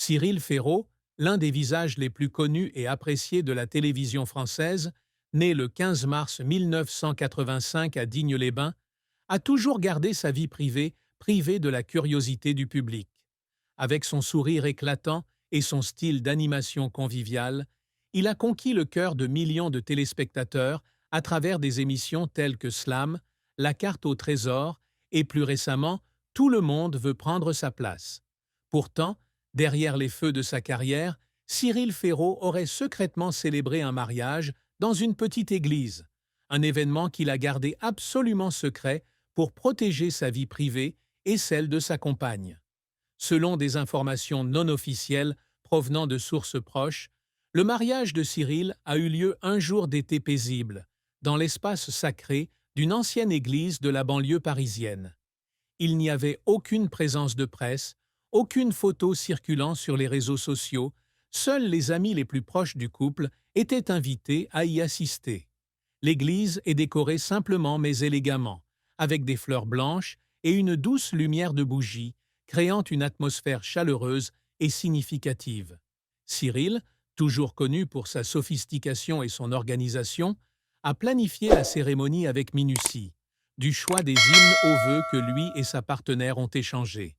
Cyril Ferraud, l'un des visages les plus connus et appréciés de la télévision française, né le 15 mars 1985 à Digne-les-Bains, a toujours gardé sa vie privée privée de la curiosité du public. Avec son sourire éclatant et son style d'animation conviviale, il a conquis le cœur de millions de téléspectateurs à travers des émissions telles que Slam, La carte au trésor et plus récemment Tout le monde veut prendre sa place. Pourtant, derrière les feux de sa carrière, Cyril Ferraud aurait secrètement célébré un mariage dans une petite église, un événement qu'il a gardé absolument secret pour protéger sa vie privée et celle de sa compagne. Selon des informations non officielles provenant de sources proches, le mariage de Cyril a eu lieu un jour d'été paisible, dans l'espace sacré d'une ancienne église de la banlieue parisienne. Il n'y avait aucune présence de presse, aucune photo circulant sur les réseaux sociaux, seuls les amis les plus proches du couple étaient invités à y assister. L'église est décorée simplement mais élégamment, avec des fleurs blanches et une douce lumière de bougies, créant une atmosphère chaleureuse et significative. Cyril, toujours connu pour sa sophistication et son organisation, a planifié la cérémonie avec minutie, du choix des hymnes aux vœux que lui et sa partenaire ont échangés.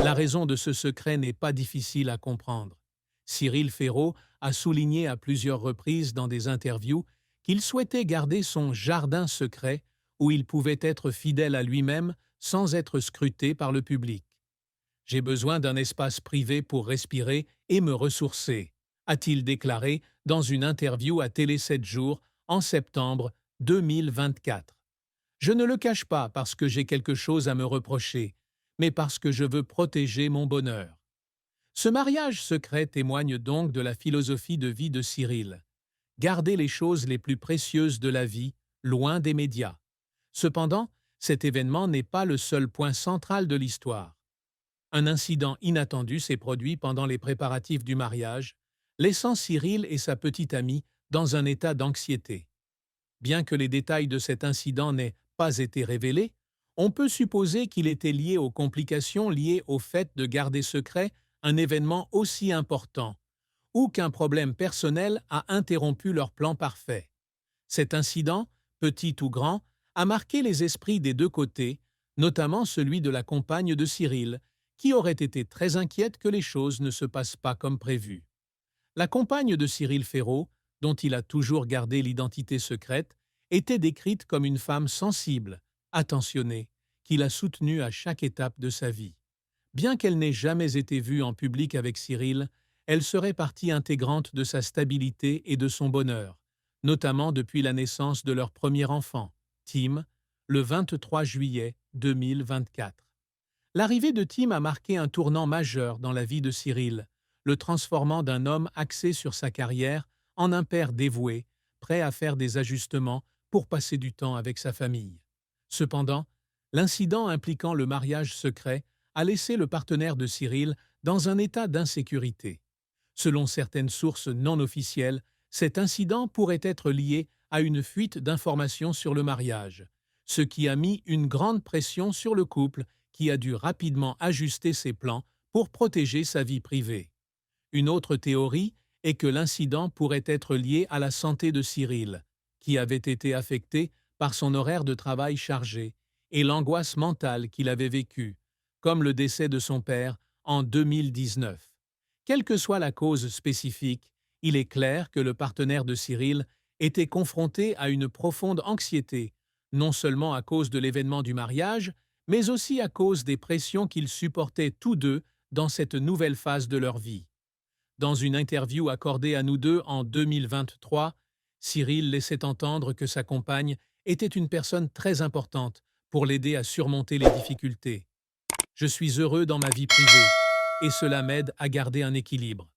La raison de ce secret n'est pas difficile à comprendre. Cyril Ferraud a souligné à plusieurs reprises dans des interviews qu'il souhaitait garder son jardin secret où il pouvait être fidèle à lui-même sans être scruté par le public. J'ai besoin d'un espace privé pour respirer et me ressourcer, a-t-il déclaré dans une interview à Télé 7 jours en septembre 2024. Je ne le cache pas parce que j'ai quelque chose à me reprocher, mais parce que je veux protéger mon bonheur. Ce mariage secret témoigne donc de la philosophie de vie de Cyril. Garder les choses les plus précieuses de la vie, loin des médias. Cependant, cet événement n'est pas le seul point central de l'histoire. Un incident inattendu s'est produit pendant les préparatifs du mariage, laissant Cyril et sa petite amie dans un état d'anxiété. Bien que les détails de cet incident n'aient pas été révélés, on peut supposer qu'il était lié aux complications liées au fait de garder secret un événement aussi important, ou qu'un problème personnel a interrompu leur plan parfait. Cet incident, petit ou grand, a marqué les esprits des deux côtés, notamment celui de la compagne de Cyril, qui aurait été très inquiète que les choses ne se passent pas comme prévu. La compagne de Cyril Ferraud, dont il a toujours gardé l'identité secrète, était décrite comme une femme sensible, attentionnée, qu'il a soutenue à chaque étape de sa vie. Bien qu'elle n'ait jamais été vue en public avec Cyril, elle serait partie intégrante de sa stabilité et de son bonheur, notamment depuis la naissance de leur premier enfant, Tim, le 23 juillet 2024. L'arrivée de Tim a marqué un tournant majeur dans la vie de Cyril, le transformant d'un homme axé sur sa carrière en un père dévoué, prêt à faire des ajustements pour passer du temps avec sa famille. Cependant, l'incident impliquant le mariage secret a laissé le partenaire de Cyril dans un état d'insécurité. Selon certaines sources non officielles, cet incident pourrait être lié à une fuite d'informations sur le mariage, ce qui a mis une grande pression sur le couple qui a dû rapidement ajuster ses plans pour protéger sa vie privée. Une autre théorie est que l'incident pourrait être lié à la santé de Cyril, qui avait été affecté par son horaire de travail chargé et l'angoisse mentale qu'il avait vécue, comme le décès de son père en 2019. Quelle que soit la cause spécifique, il est clair que le partenaire de Cyril était confronté à une profonde anxiété, non seulement à cause de l'événement du mariage, mais aussi à cause des pressions qu'ils supportaient tous deux dans cette nouvelle phase de leur vie. Dans une interview accordée à Nous deux en 2023, Cyril laissait entendre que sa compagne était une personne très importante pour l'aider à surmonter les difficultés. Je suis heureux dans ma vie privée et cela m'aide à garder un équilibre.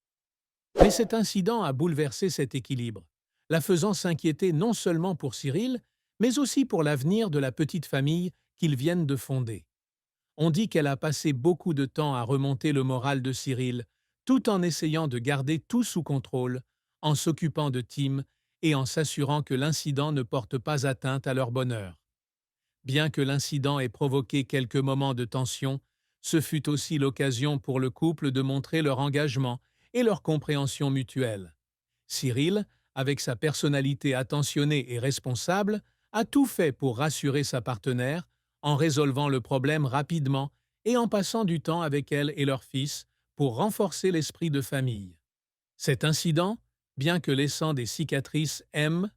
Mais cet incident a bouleversé cet équilibre, la faisant s'inquiéter non seulement pour Cyril, mais aussi pour l'avenir de la petite famille qu'ils viennent de fonder. On dit qu'elle a passé beaucoup de temps à remonter le moral de Cyril, tout en essayant de garder tout sous contrôle, en s'occupant de Tim et en s'assurant que l'incident ne porte pas atteinte à leur bonheur. Bien que l'incident ait provoqué quelques moments de tension, Ce fut aussi l'occasion pour le couple de montrer leur engagement et leur compréhension mutuelle. Cyril, avec sa personnalité attentionnée et responsable, a tout fait pour rassurer sa partenaire, en résolvant le problème rapidement et en passant du temps avec elle et leur fils pour renforcer l'esprit de famille. Cet incident, bien que laissant des cicatrices, M